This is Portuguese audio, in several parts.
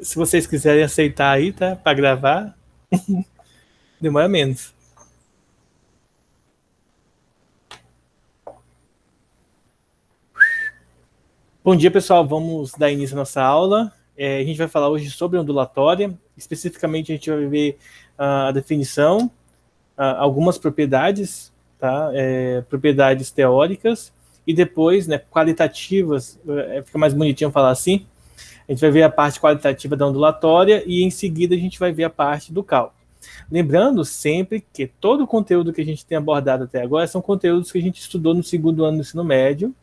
Se vocês quiserem aceitar aí, tá? Para gravar, demora menos. Bom dia, pessoal. Vamos dar início à nossa aula. A gente vai falar hoje sobre ondulatória. Especificamente, a gente vai ver a definição, algumas propriedades, tá? Propriedades teóricas e depois, né, qualitativas. Fica mais bonitinho falar assim. A gente vai ver a parte qualitativa da ondulatória e em seguida a gente vai ver a parte do cálculo. Lembrando sempre que todo o conteúdo que a gente tem abordado até agora são conteúdos que a gente estudou no segundo ano do ensino médio.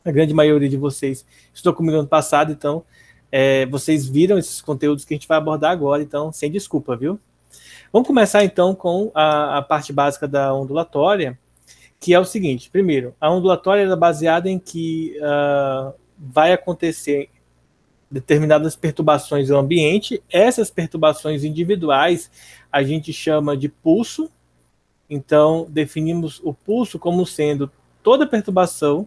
A grande maioria de vocês estudou comigo no ano passado, então vocês viram esses conteúdos que a gente vai abordar agora, então sem desculpa, viu? Vamos começar então com a parte básica da ondulatória, que é o seguinte. Primeiro, a ondulatória é baseada em que vai acontecer determinadas perturbações no ambiente. Essas perturbações individuais a gente chama de pulso. Então, definimos o pulso como sendo toda perturbação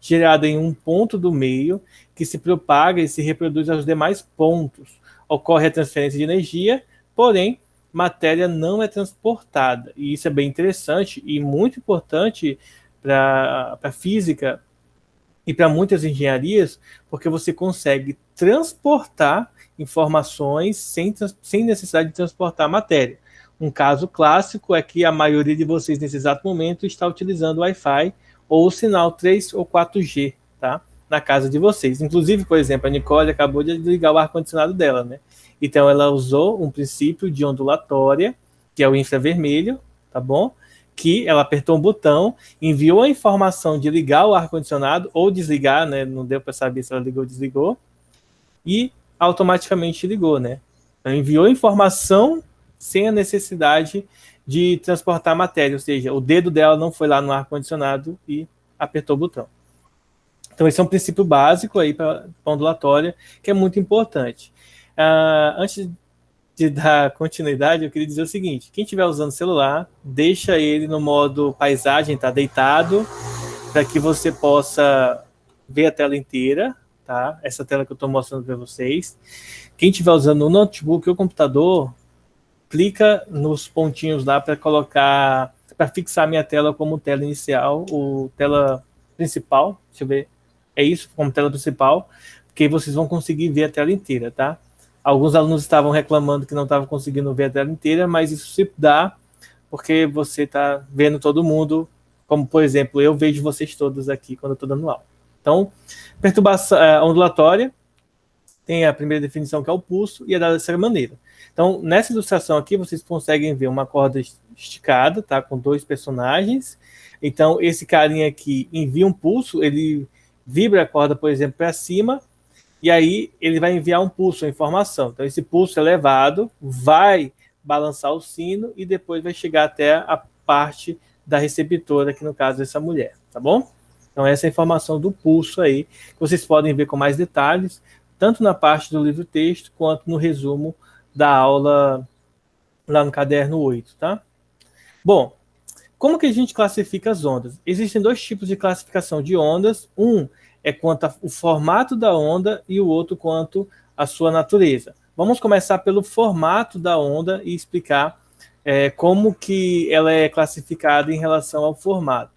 gerada em um ponto do meio que se propaga e se reproduz aos demais pontos. Ocorre a transferência de energia, porém, matéria não é transportada. E isso é bem interessante e muito importante para a física e para muitas engenharias, porque você consegue transportar informações sem necessidade de transportar matéria. Um caso clássico é que a maioria de vocês, nesse exato momento, está utilizando o Wi-Fi ou o sinal 3 ou 4G, tá? Na casa de vocês. Inclusive, por exemplo, a Nicole acabou de ligar o ar-condicionado dela, né? Então, ela usou um princípio de ondulatória, que é o infravermelho, tá bom? Que ela apertou um botão, enviou a informação de ligar o ar-condicionado ou desligar, né? Não deu para saber se ela ligou ou desligou, e automaticamente ligou, né? Então, enviou a informação sem a necessidade de transportar matéria, ou seja, o dedo dela não foi lá no ar-condicionado e apertou o botão. Então, esse é um princípio básico aí para a ondulatória, que é muito importante. Antes de dar continuidade, eu queria dizer o seguinte: quem estiver usando o celular, deixa ele no modo paisagem, tá deitado, para que você possa ver a tela inteira, tá? Essa tela que eu estou mostrando para vocês. Quem estiver usando o notebook ou o computador, clica nos pontinhos lá para colocar, para fixar minha tela como tela inicial, ou tela principal. Deixa eu ver. É isso, como tela principal, porque vocês vão conseguir ver a tela inteira, tá? Alguns alunos estavam reclamando que não estavam conseguindo ver a tela inteira, mas isso se dá porque você está vendo todo mundo, como, por exemplo, eu vejo vocês todos aqui quando eu estou dando aula. Então, perturbação ondulatória tem a primeira definição, que é o pulso, e é dada dessa maneira. Então, nessa ilustração aqui, vocês conseguem ver uma corda esticada, tá, com dois personagens. Então, esse carinha aqui envia um pulso, ele vibra a corda, por exemplo, para cima, e aí ele vai enviar um pulso, uma informação. Então, esse pulso elevado vai balançar o sino e depois vai chegar até a parte da receptora, que no caso é essa mulher, tá bom? Então, essa é a informação do pulso aí, que vocês podem ver com mais detalhes, tanto na parte do livro-texto, quanto no resumo da aula lá no caderno 8, tá? Bom, como que a gente classifica as ondas? Existem dois tipos de classificação de ondas. Um é quanto ao formato da onda e o outro quanto à sua natureza. Vamos começar pelo formato da onda e explicar como que ela é classificada em relação ao formato.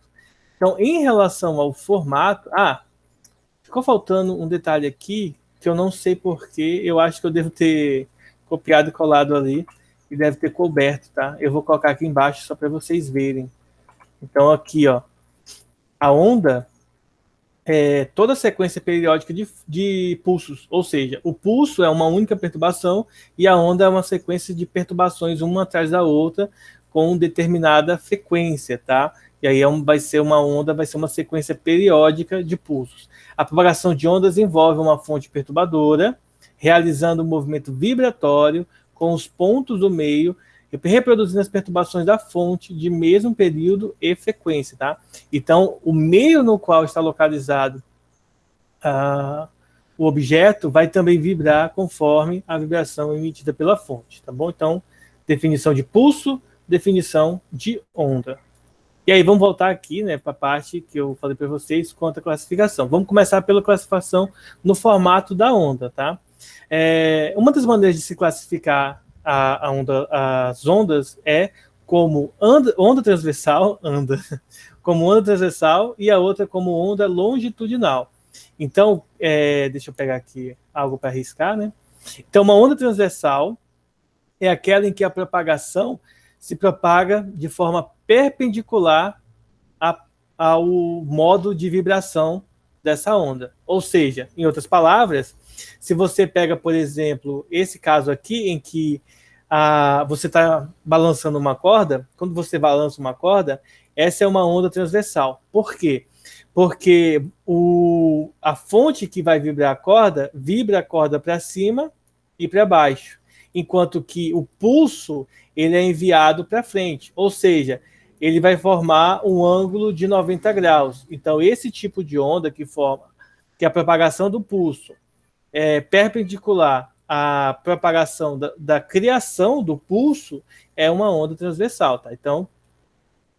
Então, em relação ao formato... ficou faltando um detalhe aqui que eu não sei porquê. Eu acho que eu devo ter copiado e colado ali e deve ter coberto, tá? Eu vou colocar aqui embaixo só para vocês verem. Então, aqui, ó, a onda é toda a sequência periódica de pulsos, ou seja, o pulso é uma única perturbação e a onda é uma sequência de perturbações uma atrás da outra com determinada frequência, tá? E aí vai ser uma onda, vai ser uma sequência periódica de pulsos. A propagação de ondas envolve uma fonte perturbadora, realizando um movimento vibratório com os pontos do meio, reproduzindo as perturbações da fonte de mesmo período e frequência, tá? Então, o meio no qual está localizado o objeto vai também vibrar conforme a vibração emitida pela fonte, tá bom? Então, definição de pulso, definição de onda. E aí, vamos voltar aqui, né, para a parte que eu falei para vocês quanto à classificação. Vamos começar pela classificação no formato da onda, tá? Uma das maneiras de se classificar as ondas é como onda transversal, como onda transversal, e a outra como onda longitudinal. Então, deixa eu pegar aqui algo para riscar, né? Então, uma onda transversal é aquela em que a propagação se propaga de forma perpendicular ao modo de vibração dessa onda. Ou seja, em outras palavras, se você pega, por exemplo, esse caso aqui, em que você está balançando uma corda, quando você balança uma corda, essa é uma onda transversal. Por quê? Porque a fonte que vai vibra a corda para cima e para baixo, enquanto que o pulso ele é enviado para frente, ou seja, ele vai formar um ângulo de 90 graus. Então, esse tipo de onda que a propagação do pulso é perpendicular à propagação da criação do pulso, é uma onda transversal, tá? Então,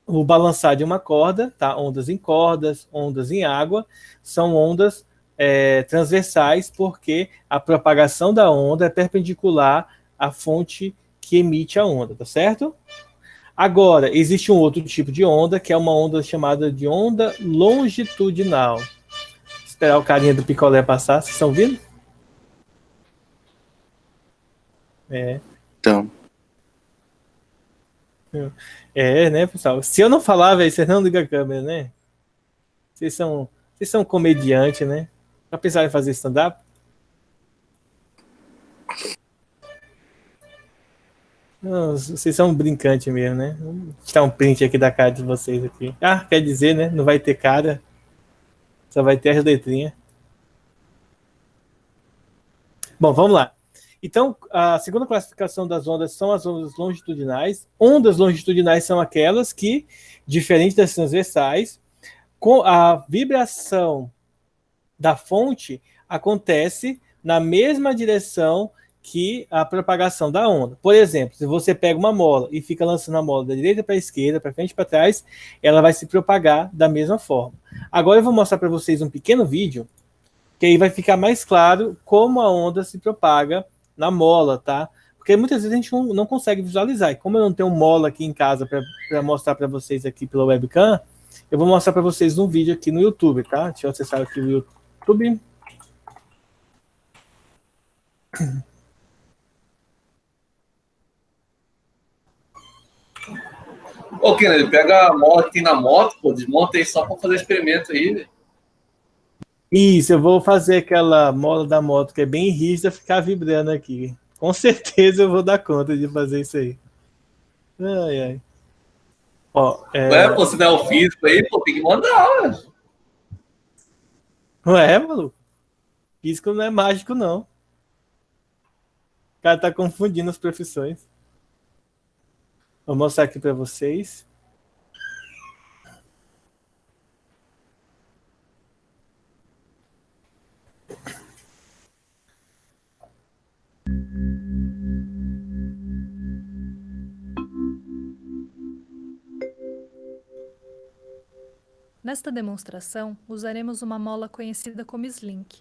o balançar de uma corda, tá? Ondas em cordas, ondas em água, são ondas transversais, porque a propagação da onda é perpendicular à fonte que emite a onda, tá certo? Agora, existe um outro tipo de onda, que é uma onda chamada de onda longitudinal. Vou esperar o carinha do picolé passar, vocês estão ouvindo? Então. Né, pessoal? Se eu não falar, velho, vocês não ligam a câmera, né? Vocês são comediante, né? Já pensaram em fazer stand-up? Não, vocês são brincantes mesmo, né? Vou tirar um print aqui da cara de vocês aqui. Ah, quer dizer, né? Não vai ter cara. Só vai ter as letrinhas. Bom, vamos lá. Então, a segunda classificação das ondas são as ondas longitudinais. Ondas longitudinais são aquelas que, diferente das transversais, com a vibração da fonte acontece na mesma direção que a propagação da onda. Por exemplo, se você pega uma mola e fica lançando a mola da direita para a esquerda, para frente e para trás, ela vai se propagar da mesma forma. Agora eu vou mostrar para vocês um pequeno vídeo, que aí vai ficar mais claro como a onda se propaga na mola, tá? Porque muitas vezes a gente não consegue visualizar. E como eu não tenho mola aqui em casa para mostrar para vocês aqui pela webcam, eu vou mostrar para vocês um vídeo aqui no YouTube, tá? Deixa eu acessar aqui o YouTube. Ô, Kennedy, pega a mola que tem na moto, pô, desmonta aí só pra fazer experimento aí, velho. Isso, eu vou fazer aquela mola da moto que é bem rígida ficar vibrando aqui. Com certeza eu vou dar conta de fazer isso aí. Ai, ai. Ó, Pô, se não é o físico aí, pô, tem que mandar, velho. Não é, maluco? Físico não é mágico, não. O cara tá confundindo as profissões. Vou mostrar aqui para vocês. Nesta demonstração, usaremos uma mola conhecida como Slink.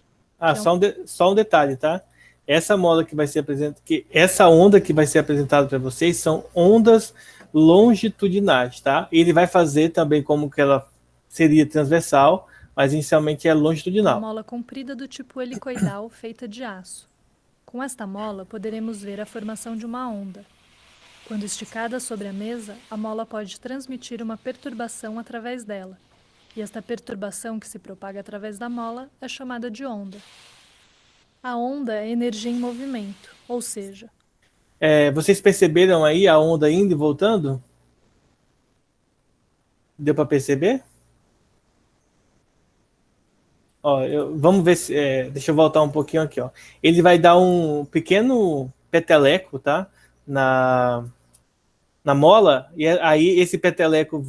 Só um detalhe, tá? Essa mola que vai ser apresentada, essa onda que vai ser apresentada para vocês são ondas longitudinais, tá? Ele vai fazer também como que ela seria transversal, mas inicialmente é longitudinal. Uma mola comprida do tipo helicoidal feita de aço. Com esta mola, poderemos ver a formação de uma onda. Quando esticada sobre a mesa, a mola pode transmitir uma perturbação através dela. E esta perturbação que se propaga através da mola é chamada de onda. A onda é energia em movimento, ou seja... vocês perceberam aí a onda indo e voltando? Deu para perceber? Ó, vamos ver se... deixa eu voltar um pouquinho aqui, ó. Ele vai dar um pequeno peteleco, tá? Na mola, e aí esse peteleco...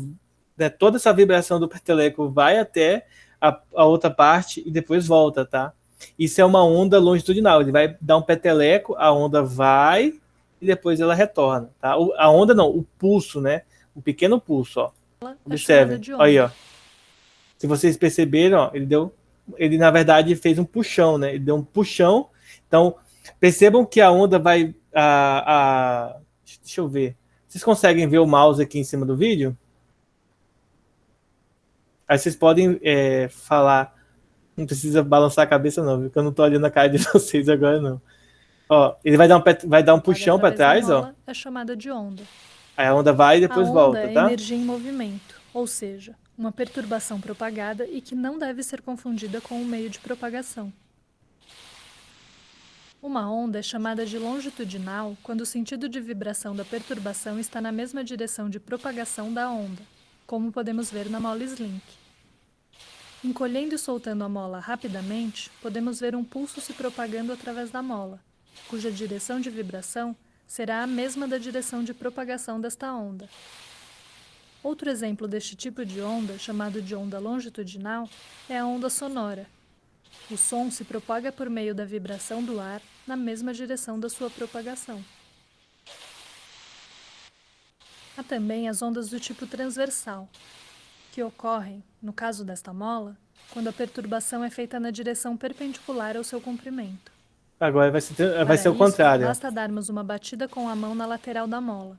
toda essa vibração do peteleco vai até a outra parte e depois volta, tá? Isso é uma onda longitudinal. Ele vai dar um peteleco, a onda vai e depois ela retorna, tá? A onda não, o pulso, né? Um pequeno pulso, ó. Observem. Olha aí, ó. Se vocês perceberam, ó, ele na verdade fez um puxão, né? Ele deu um puxão Então, percebam que a onda vai... deixa eu ver. Vocês conseguem ver o mouse aqui em cima do vídeo? Aí vocês podem falar. Não precisa balançar a cabeça, não, porque eu não estou olhando a cara de vocês agora, não. Ó, ele vai dar um puxão para trás, ó. É chamada de onda. Aí a onda vai e depois volta, tá? A onda é energia em movimento, ou seja, uma perturbação propagada e que não deve ser confundida com um meio de propagação. Uma onda é chamada de longitudinal quando o sentido de vibração da perturbação está na mesma direção de propagação da onda, como podemos ver na mola Slink. Encolhendo e soltando a mola rapidamente, podemos ver um pulso se propagando através da mola, cuja direção de vibração será a mesma da direção de propagação desta onda. Outro exemplo deste tipo de onda, chamado de onda longitudinal, é a onda sonora. O som se propaga por meio da vibração do ar na mesma direção da sua propagação. Há também as ondas do tipo transversal, que ocorrem, no caso desta mola, quando a perturbação é feita na direção perpendicular ao seu comprimento. Agora vai ser o contrário. Basta darmos uma batida com a mão na lateral da mola.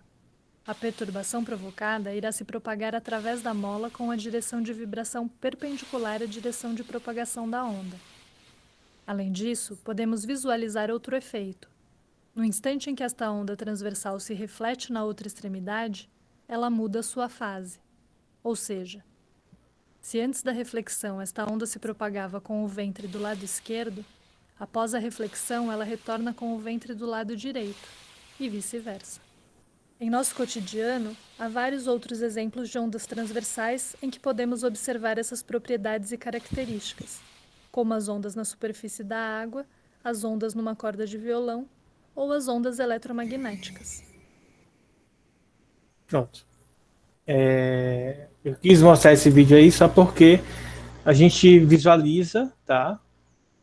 A perturbação provocada irá se propagar através da mola com a direção de vibração perpendicular à direção de propagação da onda. Além disso, podemos visualizar outro efeito. No instante em que esta onda transversal se reflete na outra extremidade, ela muda sua fase. Ou seja, se antes da reflexão esta onda se propagava com o ventre do lado esquerdo, após a reflexão ela retorna com o ventre do lado direito, e vice-versa. Em nosso cotidiano, há vários outros exemplos de ondas transversais em que podemos observar essas propriedades e características, como as ondas na superfície da água, as ondas numa corda de violão ou as ondas eletromagnéticas. Pronto. Eu quis mostrar esse vídeo aí só porque a gente visualiza, tá?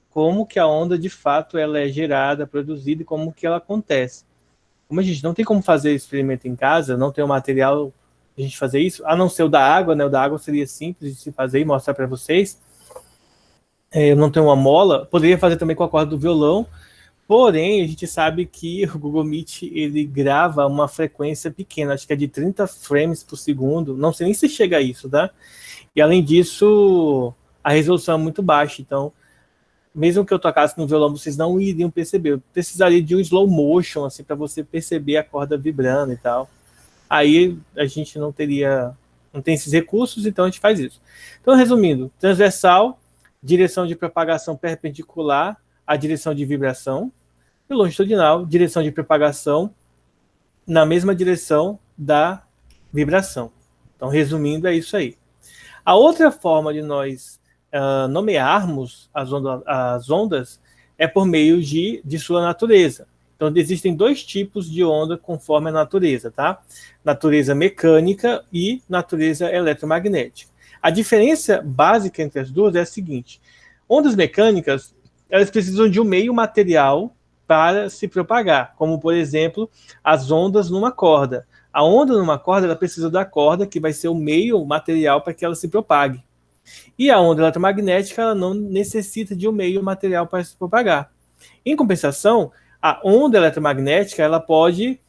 Como que a onda de fato ela é gerada, produzida e como que ela acontece. Como a gente não tem como fazer experimento em casa, não tem o material de a gente fazer isso, a não ser o da água, né? O da água seria simples de se fazer e mostrar para vocês. Eu não tenho uma mola, poderia fazer também com a corda do violão, porém a gente sabe que o Google Meet ele grava uma frequência pequena, acho que é de 30 frames por segundo, não sei nem se chega a isso, tá? E além disso, a resolução é muito baixa, então mesmo que eu tocasse no violão, vocês não iriam perceber. Eu precisaria de um slow motion, assim, para você perceber a corda vibrando e tal. Aí a gente não tem esses recursos, então a gente faz isso. Então, resumindo, transversal, direção de propagação perpendicular à direção de vibração, e longitudinal, direção de propagação na mesma direção da vibração. Então, resumindo, é isso aí. A outra forma de nós nomearmos as ondas é por meio de sua natureza. Então, existem dois tipos de onda conforme a natureza, tá? Natureza mecânica e natureza eletromagnética. A diferença básica entre as duas é a seguinte: ondas mecânicas, elas precisam de um meio material para se propagar, como, por exemplo, as ondas numa corda. A onda numa corda, ela precisa da corda, que vai ser o meio material para que ela se propague. E a onda eletromagnética ela não necessita de um meio material para se propagar. Em compensação, a onda eletromagnética ela pode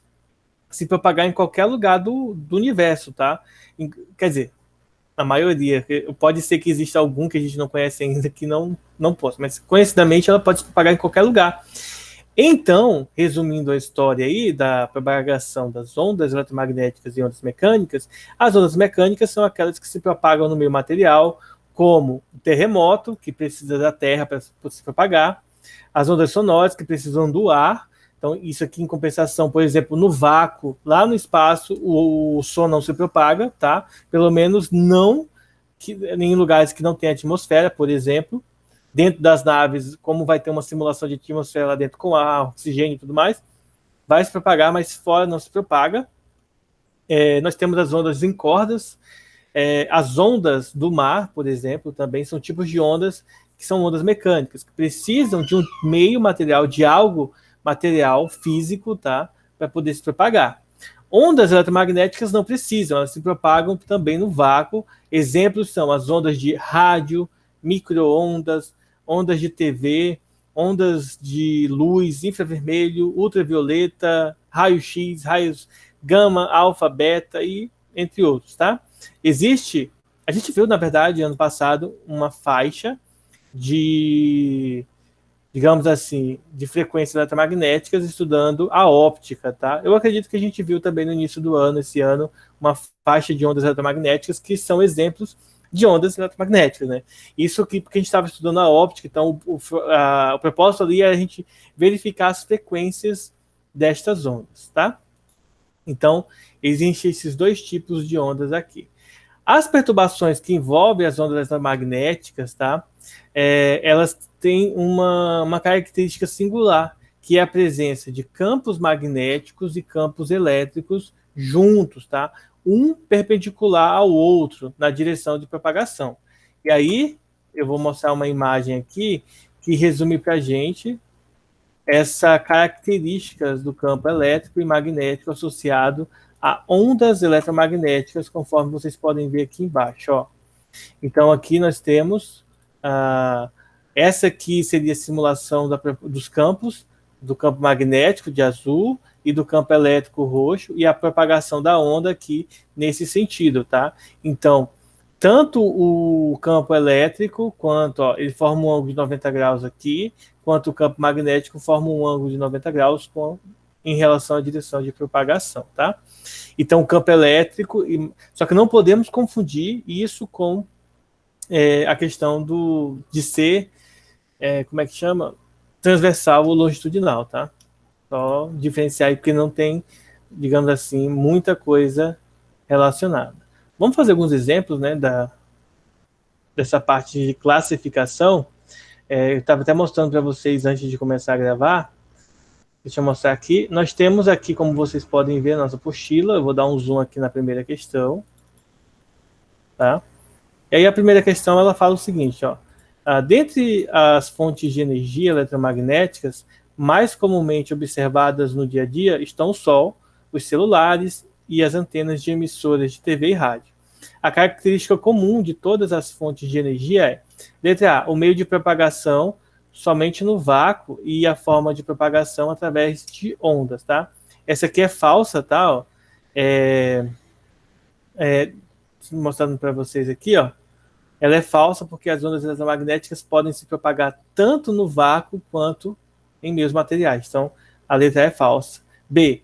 se propagar em qualquer lugar do universo, tá? Quer dizer, a maioria. Pode ser que exista algum que a gente não conhece ainda que não possa, mas conhecidamente ela pode se propagar em qualquer lugar. Então, resumindo a história aí da propagação das ondas eletromagnéticas e ondas mecânicas, as ondas mecânicas são aquelas que se propagam no meio material, como o terremoto, que precisa da terra para se propagar, as ondas sonoras, que precisam do ar. Então, isso aqui em compensação, por exemplo, no vácuo, lá no espaço, o som não se propaga, tá? Pelo menos não em lugares que não tem atmosfera, por exemplo. Dentro das naves, como vai ter uma simulação de atmosfera lá dentro com ar, oxigênio e tudo mais, vai se propagar, mas fora não se propaga. Nós temos as ondas em cordas. As ondas do mar, por exemplo, também são tipos de ondas que são ondas mecânicas, que precisam de um meio material, de algo material, físico, tá? Para poder se propagar. Ondas eletromagnéticas não precisam, elas se propagam também no vácuo. Exemplos são as ondas de rádio, micro-ondas, ondas de TV, ondas de luz infravermelho, ultravioleta, raio-x, raios gama, alfa, beta e entre outros, tá? A gente viu, na verdade, ano passado, uma faixa de, digamos assim, de frequências eletromagnéticas estudando a óptica, tá? Eu acredito que a gente viu também no início do ano, esse ano, uma faixa de ondas eletromagnéticas que são exemplos de ondas eletromagnéticas, né? Isso aqui porque a gente estava estudando a óptica, então o propósito ali é a gente verificar as frequências destas ondas, tá? Então, existem esses dois tipos de ondas aqui. As perturbações que envolvem as ondas eletromagnéticas, tá? Elas têm uma característica singular, que é a presença de campos magnéticos e campos elétricos juntos, tá? Um perpendicular ao outro na direção de propagação. E aí, eu vou mostrar uma imagem aqui que resume para a gente essas características do campo elétrico e magnético associado a ondas eletromagnéticas, conforme vocês podem ver aqui embaixo, ó. Então, aqui nós temos essa aqui seria a simulação dos campos, do campo magnético de azul e do campo elétrico roxo, e a propagação da onda aqui nesse sentido, tá? Então, tanto o campo elétrico, quanto, ó, ele forma um ângulo de 90 graus aqui, quanto o campo magnético forma um ângulo de 90 graus em relação à direção de propagação, tá? Então, o campo elétrico, só que não podemos confundir isso com a questão de ser, como é que chama? Transversal ou longitudinal, tá? Só diferenciar aí, porque não tem, digamos assim, muita coisa relacionada. Vamos fazer alguns exemplos, né, dessa parte de classificação. Eu estava até mostrando para vocês antes de começar a gravar. Deixa eu mostrar aqui. Nós temos aqui, como vocês podem ver, a nossa apostila. Eu vou dar um zoom aqui na primeira questão. Tá? E aí a primeira questão, ela fala o seguinte, ó. Dentre as fontes de energia eletromagnéticas mais comumente observadas no dia a dia estão o Sol, os celulares e as antenas de emissoras de TV e rádio. A característica comum de todas as fontes de energia é, letra A, o meio de propagação somente no vácuo e a forma de propagação através de ondas, tá? Essa aqui é falsa, tá? Ó. Mostrando para vocês aqui, ó. Ela é falsa porque as ondas eletromagnéticas podem se propagar tanto no vácuo quanto em meios materiais. Então, a letra é falsa. B,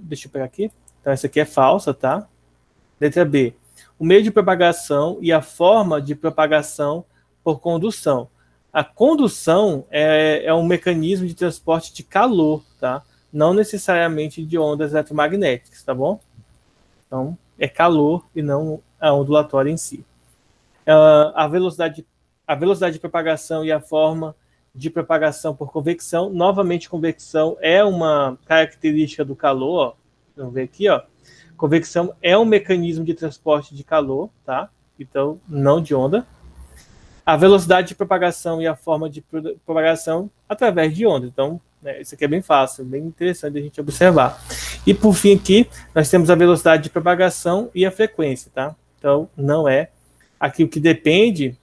deixa eu pegar aqui. Então, essa aqui é falsa, tá? Letra B, o meio de propagação e a forma de propagação por condução. A condução é um mecanismo de transporte de calor, tá? Não necessariamente de ondas eletromagnéticas, tá bom? Então, é calor e não a ondulatória em si. A velocidade de propagação e a forma de propagação por convecção. Novamente, convecção é uma característica do calor. Ó. Vamos ver aqui, ó. Convecção é um mecanismo de transporte de calor, tá? Então, não de onda. A velocidade de propagação e a forma de propagação através de onda. Então, isso aqui é bem fácil, bem interessante a gente observar. E, por fim, aqui, nós temos a velocidade de propagação e a frequência, tá? Então, não é aqui o que depende,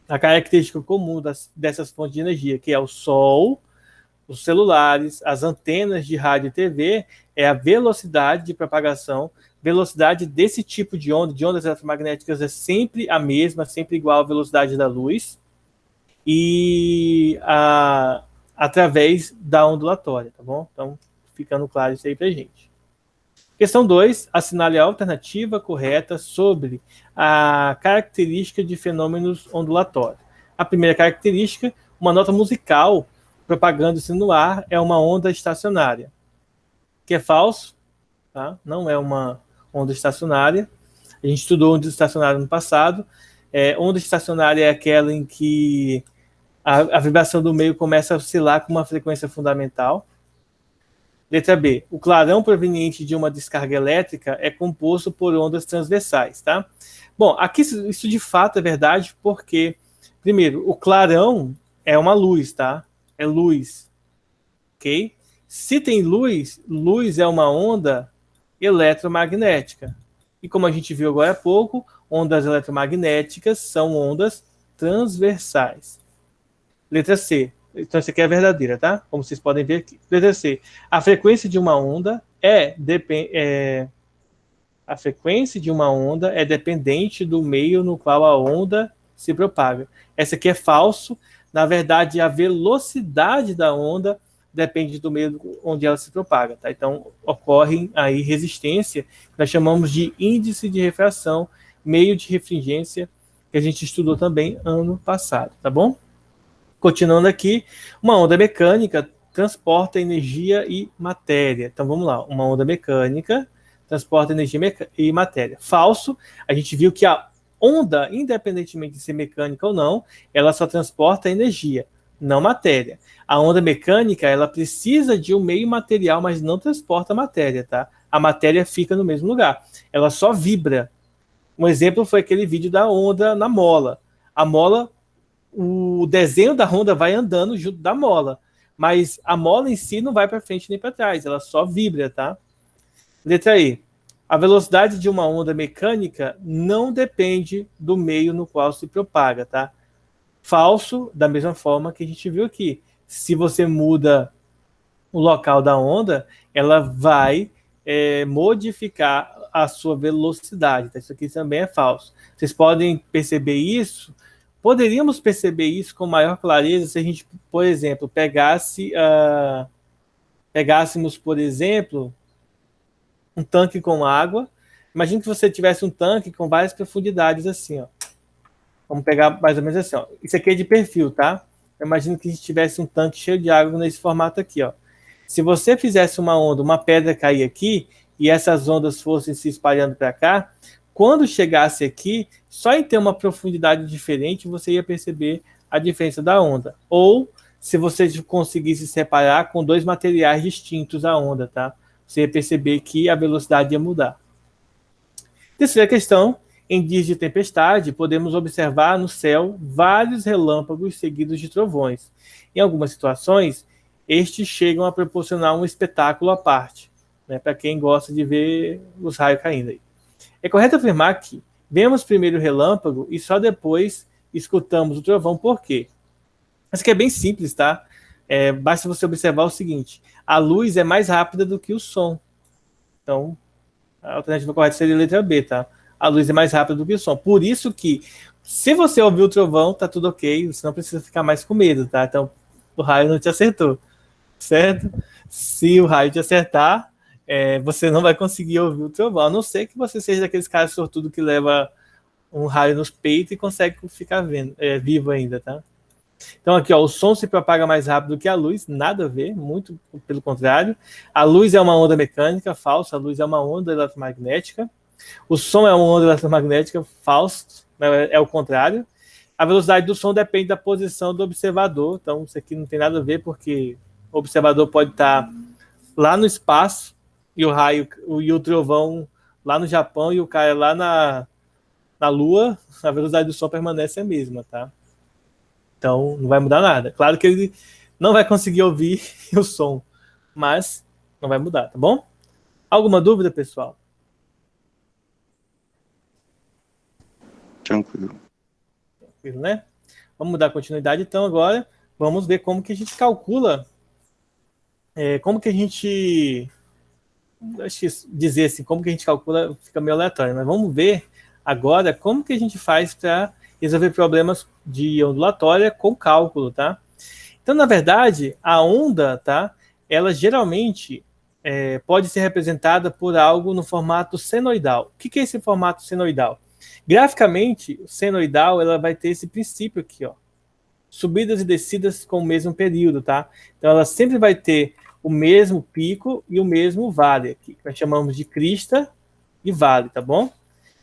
a característica comum dessas fontes de energia, que é o Sol, os celulares, as antenas de rádio e TV, é a velocidade de propagação. Velocidade desse tipo de ondas eletromagnéticas é sempre a mesma, sempre igual à velocidade da luz, e através da ondulatória, tá bom? Então, ficando claro isso aí pra gente. Questão 2, assinale a alternativa correta sobre a característica de fenômenos ondulatórios. A primeira característica, uma nota musical propagando-se no ar é uma onda estacionária, que é falso, tá? Não é uma onda estacionária. A gente estudou onda estacionária no passado. Onda estacionária é aquela em que a vibração do meio começa a oscilar com uma frequência fundamental. Letra B. O clarão proveniente de uma descarga elétrica é composto por ondas transversais, tá? Bom, aqui isso de fato é verdade porque, primeiro, o clarão é uma luz, tá? É luz, ok? Se tem luz, luz é uma onda eletromagnética. E como a gente viu agora há pouco, ondas eletromagnéticas são ondas transversais. Letra C. Então, essa aqui é a verdadeira, tá? Como vocês podem ver aqui. Letra C. A frequência de uma onda a frequência de uma onda é dependente do meio no qual a onda se propaga. Essa aqui é falso. Na verdade, a velocidade da onda depende do meio onde ela se propaga, tá? Então, ocorre aí resistência, que nós chamamos de índice de refração, meio de refringência, que a gente estudou também ano passado, tá bom? Continuando aqui, uma onda mecânica transporta energia e matéria. Então, vamos lá. Uma onda mecânica transporta energia e matéria. Falso. A gente viu que a onda, independentemente de ser mecânica ou não, ela só transporta energia, não matéria. A onda mecânica, ela precisa de um meio material, mas não transporta matéria, tá? A matéria fica no mesmo lugar. Ela só vibra. Um exemplo foi aquele vídeo da onda na mola. A mola, o desenho da onda vai andando junto da mola, mas a mola em si não vai para frente nem para trás, ela só vibra, tá? Letra E. A velocidade de uma onda mecânica não depende do meio no qual se propaga, tá? Falso, da mesma forma que a gente viu aqui. Se você muda o local da onda, ela vai modificar a sua velocidade, tá? Isso aqui também é falso. Vocês podem perceber isso. Poderíamos perceber isso com maior clareza se a gente, por exemplo, pegássemos, por exemplo, um tanque com água. Imagina que você tivesse um tanque com várias profundidades assim, ó. Vamos pegar mais ou menos assim, ó. Isso aqui é de perfil, tá? Eu imagino que a gente tivesse um tanque cheio de água nesse formato aqui, ó. Se você fizesse uma onda, uma pedra cair aqui, e essas ondas fossem se espalhando para cá, quando chegasse aqui, só em ter uma profundidade diferente, você ia perceber a diferença da onda. Ou, se você conseguisse separar com dois materiais distintos a onda, tá? Você ia perceber que a velocidade ia mudar. Terceira questão. Em dias de tempestade, podemos observar no céu vários relâmpagos seguidos de trovões. Em algumas situações, estes chegam a proporcionar um espetáculo à parte, né, para quem gosta de ver os raios caindo aí. É correto afirmar que vemos primeiro o relâmpago e só depois escutamos o trovão. Por quê? Isso aqui é bem simples, tá? Basta você observar o seguinte: a luz é mais rápida do que o som. Então, a alternativa correta seria a letra B, tá? A luz é mais rápida do que o som. Por isso que, se você ouvir o trovão, tá tudo ok, você não precisa ficar mais com medo, tá? Então, o raio não te acertou, certo? Se o raio te acertar, você não vai conseguir ouvir o trovão, a não ser que você seja daqueles caras sortudos que leva um raio nos peitos e consegue ficar vivo ainda, tá? Então aqui, ó, o som se propaga mais rápido que a luz, nada a ver, muito pelo contrário. A luz é uma onda mecânica, falso. A luz é uma onda eletromagnética. O som é uma onda eletromagnética, falso, é o contrário. A velocidade do som depende da posição do observador, então isso aqui não tem nada a ver, porque o observador pode estar lá no espaço e o raio e o trovão lá no Japão e o cara lá na Lua, a velocidade do som permanece a mesma, tá? Então não vai mudar nada. Claro que ele não vai conseguir ouvir o som, mas não vai mudar, tá bom? Alguma dúvida, pessoal? Tranquilo. Tranquilo, né? Vamos dar continuidade, então, agora. Vamos ver como que a gente calcula, como que a gente... Acho que dizer assim, como que a gente calcula fica meio aleatório, mas vamos ver agora como que a gente faz para resolver problemas de ondulatória com cálculo, tá? Então, na verdade, a onda, tá? Ela geralmente pode ser representada por algo no formato senoidal. O que é esse formato senoidal? Graficamente, o senoidal ela vai ter esse princípio aqui, ó. Subidas e descidas com o mesmo período, tá? Então, ela sempre vai ter o mesmo pico e o mesmo vale aqui, que nós chamamos de crista e vale, tá bom?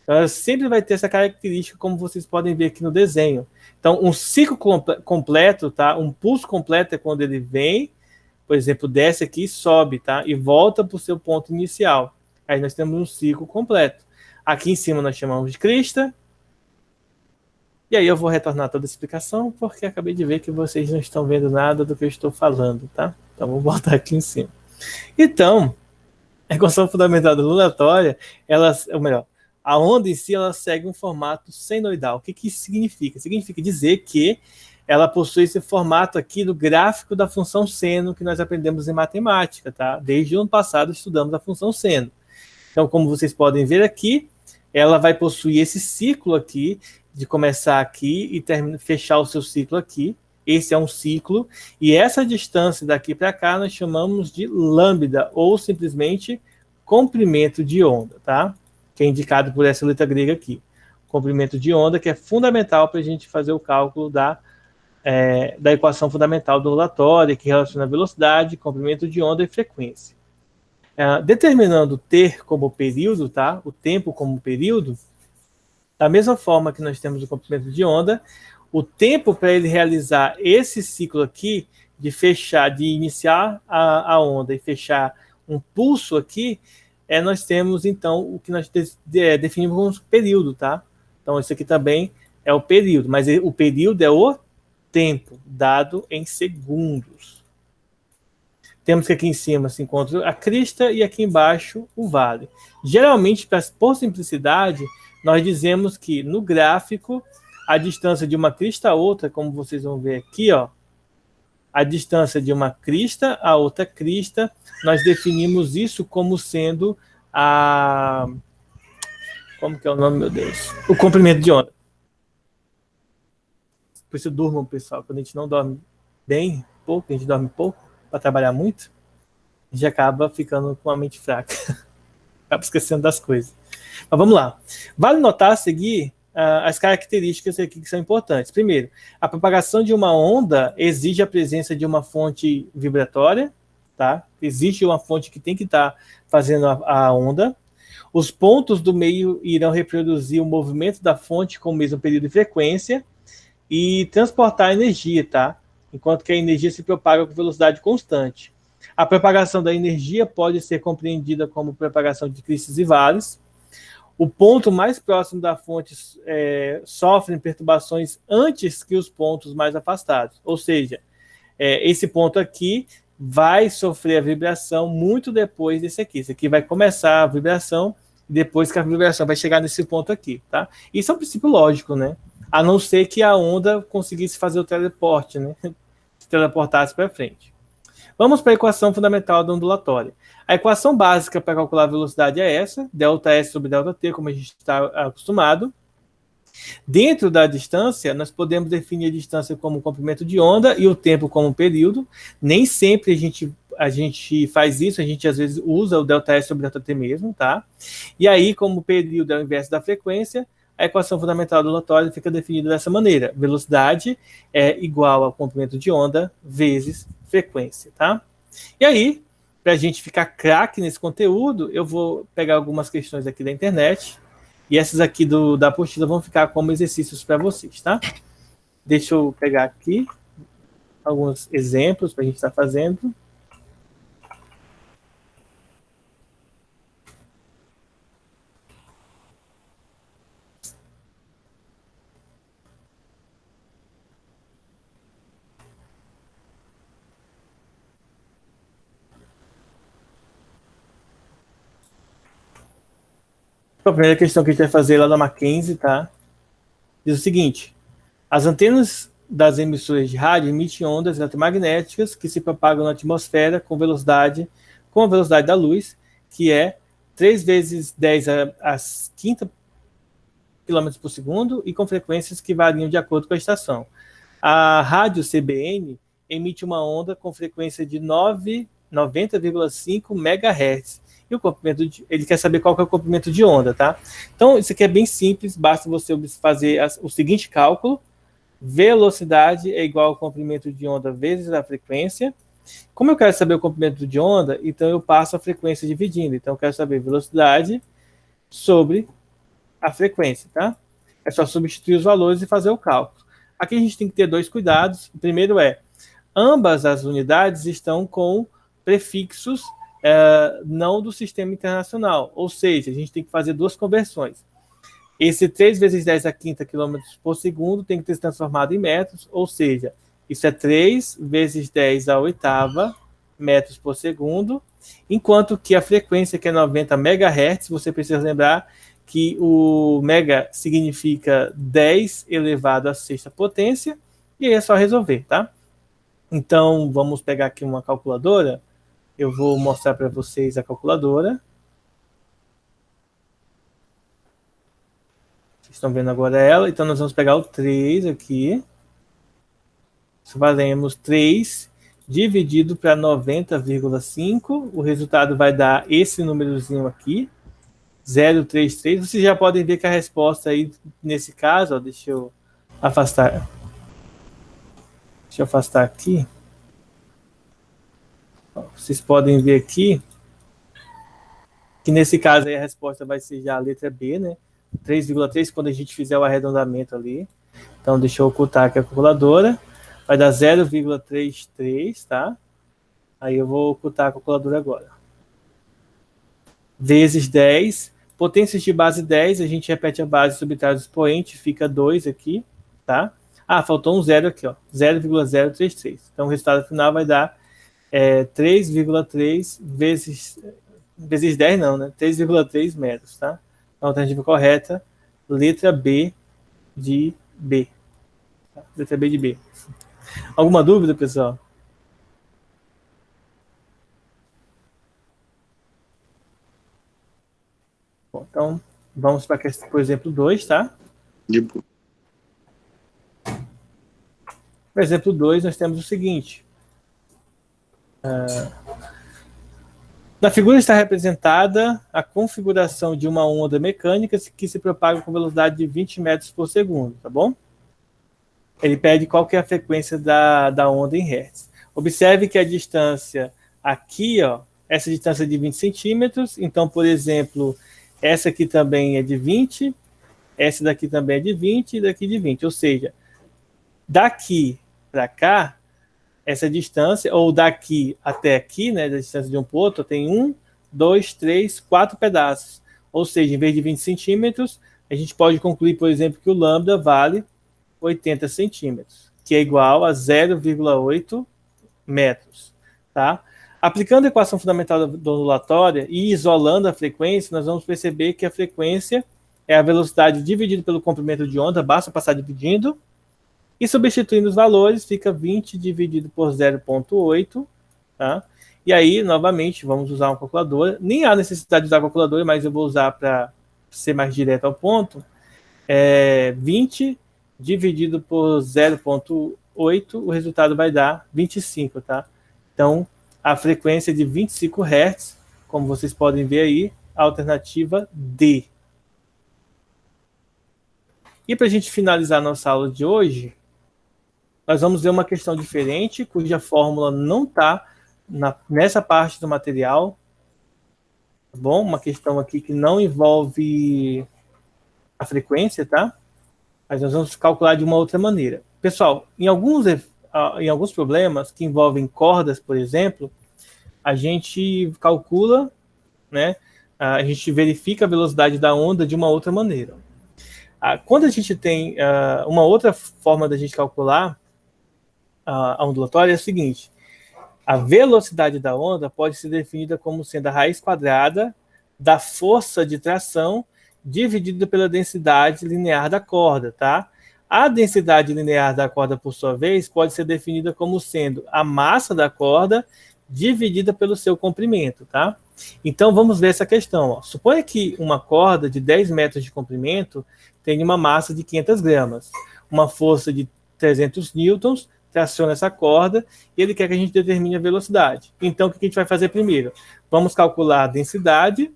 Então, ela sempre vai ter essa característica, como vocês podem ver aqui no desenho. Então, um ciclo completo, tá? Um pulso completo é quando ele vem, por exemplo, desce aqui e sobe, tá? E volta para o seu ponto inicial. Aí nós temos um ciclo completo. Aqui em cima nós chamamos de crista. E aí eu vou retornar toda a explicação, porque acabei de ver que vocês não estão vendo nada do que eu estou falando, tá? Então vou voltar aqui em cima. Então, a equação fundamental da ondulatória, a onda em si, ela segue um formato senoidal. O que isso significa? Significa dizer que ela possui esse formato aqui do gráfico da função seno que nós aprendemos em matemática, tá? Desde o ano passado estudamos a função seno. Então, como vocês podem ver aqui, ela vai possuir esse ciclo aqui, de começar aqui e fechar o seu ciclo aqui. Esse é um ciclo, e essa distância daqui para cá nós chamamos de lambda, ou simplesmente comprimento de onda, tá? Que é indicado por essa letra grega aqui. Comprimento de onda, que é fundamental para a gente fazer o cálculo da equação fundamental do ondulatório, que relaciona velocidade, comprimento de onda e frequência. Determinando t como período, tá? O tempo como período, da mesma forma que nós temos o comprimento de onda, o tempo para ele realizar esse ciclo aqui, de iniciar a onda e fechar um pulso aqui, nós temos, então, o que nós definimos como período, tá? Então, isso aqui também é o período, mas o período é o tempo, dado em segundos. Temos que aqui em cima se encontra a crista e aqui embaixo o vale. Geralmente, por simplicidade, nós dizemos que no gráfico, a distância de uma crista a outra, como vocês vão ver aqui, ó, a distância de uma crista a outra crista, nós definimos isso como sendo como que é o nome, meu Deus? O comprimento de onda. Por isso durmam, pessoal. Quando a gente não dorme bem, pouco, a gente dorme pouco, para trabalhar muito, a gente acaba ficando com a mente fraca. Acaba esquecendo das coisas. Mas vamos lá. Vale notar a seguir as características aqui que são importantes. Primeiro, a propagação de uma onda exige a presença de uma fonte vibratória, tá? Existe uma fonte que tem que estar fazendo a onda. Os pontos do meio irão reproduzir o movimento da fonte com o mesmo período e frequência e transportar energia, tá? Enquanto que a energia se propaga com velocidade constante. A propagação da energia pode ser compreendida como propagação de cristas e vales. O ponto mais próximo da fonte sofre perturbações antes que os pontos mais afastados. Ou seja, esse ponto aqui vai sofrer a vibração muito depois desse aqui. Esse aqui vai começar a vibração depois que a vibração vai chegar nesse ponto aqui, tá? Isso é um princípio lógico, né? A não ser que a onda conseguisse fazer o teleporte, né? Se teleportasse para frente. Vamos para a equação fundamental da ondulatória. A equação básica para calcular a velocidade é essa, ΔS sobre ΔT, como a gente está acostumado. Dentro da distância, nós podemos definir a distância como comprimento de onda e o tempo como período. Nem sempre a gente faz isso, a gente às vezes usa o ΔS sobre ΔT mesmo, tá? E aí, como o período é o inverso da frequência, a equação fundamental do ondulatório fica definida dessa maneira. Velocidade é igual ao comprimento de onda vezes frequência, tá? E aí, para a gente ficar craque nesse conteúdo, eu vou pegar algumas questões aqui da internet e essas aqui da apostila vão ficar como exercícios para vocês, tá? Deixa eu pegar aqui alguns exemplos para a gente estar fazendo. A primeira questão que a gente vai fazer lá da Mackenzie, tá? Diz o seguinte: as antenas das emissoras de rádio emitem ondas eletromagnéticas que se propagam na atmosfera com a velocidade da luz, que é 3 vezes 10 a quinta km por segundo e com frequências que variam de acordo com a estação. A rádio CBN emite uma onda com frequência de 90,5 MHz. E o comprimento ele quer saber qual que é o comprimento de onda, tá? Então, isso aqui é bem simples, basta você fazer o seguinte cálculo: velocidade é igual ao comprimento de onda vezes a frequência. Como eu quero saber o comprimento de onda, então eu passo a frequência dividindo. Então, eu quero saber velocidade sobre a frequência, tá? É só substituir os valores e fazer o cálculo. Aqui a gente tem que ter 2 cuidados. O primeiro ambas as unidades estão com prefixos não do sistema internacional, ou seja, a gente tem que fazer 2 conversões. Esse 3 vezes 10 a quinta km por segundo tem que ter se transformado em metros, ou seja, isso é 3 vezes 10 a oitava metros por segundo, enquanto que a frequência, que é 90 MHz, você precisa lembrar que o mega significa 10 elevado à sexta potência, E aí é só resolver, tá? Então, vamos pegar aqui uma calculadora. Eu vou mostrar para vocês a calculadora. Vocês estão vendo agora ela. Então, nós vamos pegar o 3 aqui. Faremos 3 dividido para 90,5. O resultado vai dar esse númerozinho aqui, 0,33. Vocês já podem ver que a resposta aí, nesse caso, ó, deixa eu afastar. Deixa eu afastar aqui. Ó, vocês podem ver aqui que nesse caso aí a resposta vai ser já a letra B, né? 3,3 quando a gente fizer o arredondamento ali. Então, deixa eu ocultar aqui a calculadora. Vai dar 0,33, tá? Aí eu vou ocultar a calculadora agora. Vezes 10. Potências de base 10, a gente repete a base, subtrai o expoente, fica 2 aqui, tá? Ah, faltou um 0 aqui, ó. 0,033. Então, o resultado final vai dar 3,3 vezes 10 não, né? 3,3 metros, tá? A alternativa correta, letra B de B. Tá? Letra B de B. Alguma dúvida, pessoal? Bom, então, vamos para o exemplo 2, tá? De boa. No exemplo 2, nós temos o seguinte. Na figura está representada a configuração de uma onda mecânica que se propaga com velocidade de 20 metros por segundo, tá bom? Ele pede qual que é a frequência da onda em hertz. Observe que a distância aqui, ó, essa distância é de 20 centímetros. Então, por exemplo, essa aqui também é de 20, essa daqui também é de 20 e daqui de 20. Ou seja, daqui para cá, essa distância, ou daqui até aqui, né, da distância de um para o outro, tem 1, 2, 3, 4 pedaços. Ou seja, em vez de 20 centímetros, a gente pode concluir, por exemplo, que o lambda vale 80 centímetros, que é igual a 0,8 metros. Tá? Aplicando a equação fundamental da ondulatória e isolando a frequência, nós vamos perceber que a frequência é a velocidade dividida pelo comprimento de onda, basta passar dividindo, e substituindo os valores, fica 20 dividido por 0,8, tá? E aí, novamente, vamos usar uma calculadora. Nem há necessidade de usar a calculadora, mas eu vou usar para ser mais direto ao ponto. 20 dividido por 0,8, o resultado vai dar 25, tá? Então, a frequência é de 25 Hz, como vocês podem ver aí, a alternativa D. E para a gente finalizar a nossa aula de hoje, nós vamos ver uma questão diferente, cuja fórmula não está nessa parte do material, tá bom? Uma questão aqui que não envolve a frequência, tá? Mas nós vamos calcular de uma outra maneira. Pessoal, em alguns problemas que envolvem cordas, por exemplo, a gente calcula, né? A gente verifica a velocidade da onda de uma outra maneira. Quando a gente tem uma outra forma da gente calcular a ondulatória é a seguinte: a velocidade da onda pode ser definida como sendo a raiz quadrada da força de tração dividida pela densidade linear da corda, tá? A densidade linear da corda, por sua vez, pode ser definida como sendo a massa da corda dividida pelo seu comprimento, tá? Então, vamos ver essa questão. Ó. Suponha que uma corda de 10 metros de comprimento tenha uma massa de 500 gramas, uma força de 300 newtons, traciona essa corda e ele quer que a gente determine a velocidade. Então, o que a gente vai fazer primeiro? Vamos calcular a densidade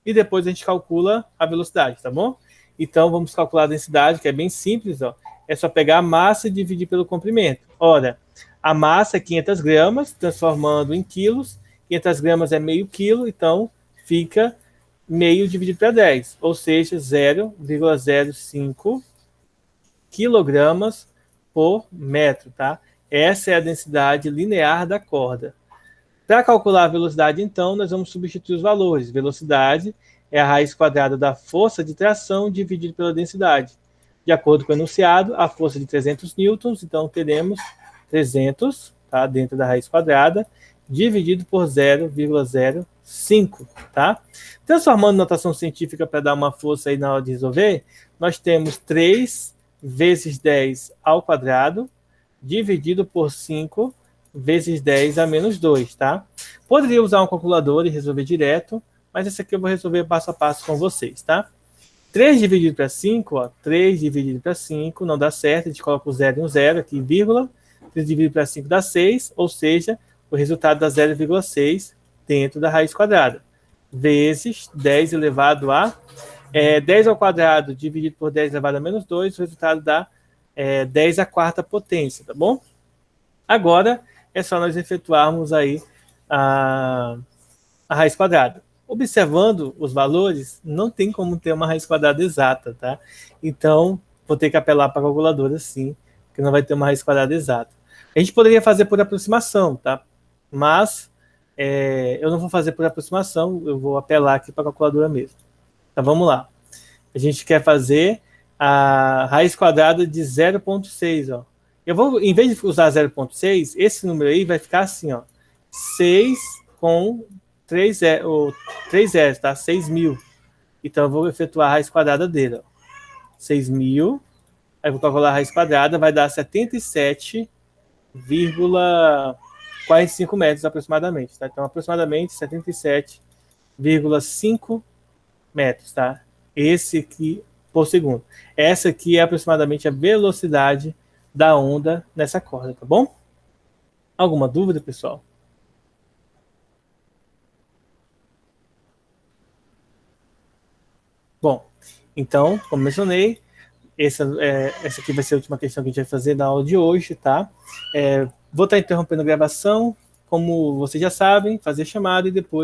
e depois a gente calcula a velocidade, tá bom? Então, vamos calcular a densidade, que é bem simples, ó. É só pegar a massa e dividir pelo comprimento. Ora, a massa é 500 gramas, transformando em quilos. 500 gramas é meio quilo, então fica meio dividido para 10, ou seja, 0,05 quilogramas por metro, tá? Essa é a densidade linear da corda. Para calcular a velocidade, então, nós vamos substituir os valores. Velocidade é a raiz quadrada da força de tração dividido pela densidade. De acordo com o enunciado, a força de 300 newtons, então teremos 300, tá? Dentro da raiz quadrada, dividido por 0,05, tá? Transformando notação científica para dar uma força aí na hora de resolver, nós temos 3 vezes 10 ao quadrado, dividido por 5 vezes 10 a menos 2, tá? Poderia usar um calculador e resolver direto, mas esse aqui eu vou resolver passo a passo com vocês, tá? 3 dividido para 5, ó, 3 dividido para 5 não dá certo, a gente coloca o 0 e um 0 aqui, vírgula. 3 dividido para 5 dá 6, ou seja, o resultado dá 0,6 dentro da raiz quadrada, vezes 10 elevado a 10 ao quadrado dividido por 10 elevado a menos 2, o resultado dá 10 à quarta potência, tá bom? Agora é só nós efetuarmos aí a raiz quadrada. Observando os valores, não tem como ter uma raiz quadrada exata, tá? Então, vou ter que apelar para a calculadora, sim, que não vai ter uma raiz quadrada exata. A gente poderia fazer por aproximação, tá? Mas eu não vou fazer por aproximação, eu vou apelar aqui para a calculadora mesmo. Então, vamos lá. A gente quer fazer a raiz quadrada de 0,6, ó. Eu vou, em vez de usar 0,6, esse número aí vai ficar assim, ó. 6 com 3 zeros, tá? 6.000. Então, eu vou efetuar a raiz quadrada dele, ó. 6.000. Aí, eu vou calcular a raiz quadrada, vai dar 77,45 metros aproximadamente, tá? Então, aproximadamente 77,5 metros, tá? Esse aqui por segundo. Essa aqui é aproximadamente a velocidade da onda nessa corda, tá bom? Alguma dúvida, pessoal? Bom, então, como mencionei, essa aqui vai ser a última questão que a gente vai fazer na aula de hoje, tá? Vou estar interrompendo a gravação, como vocês já sabem, fazer chamada e depois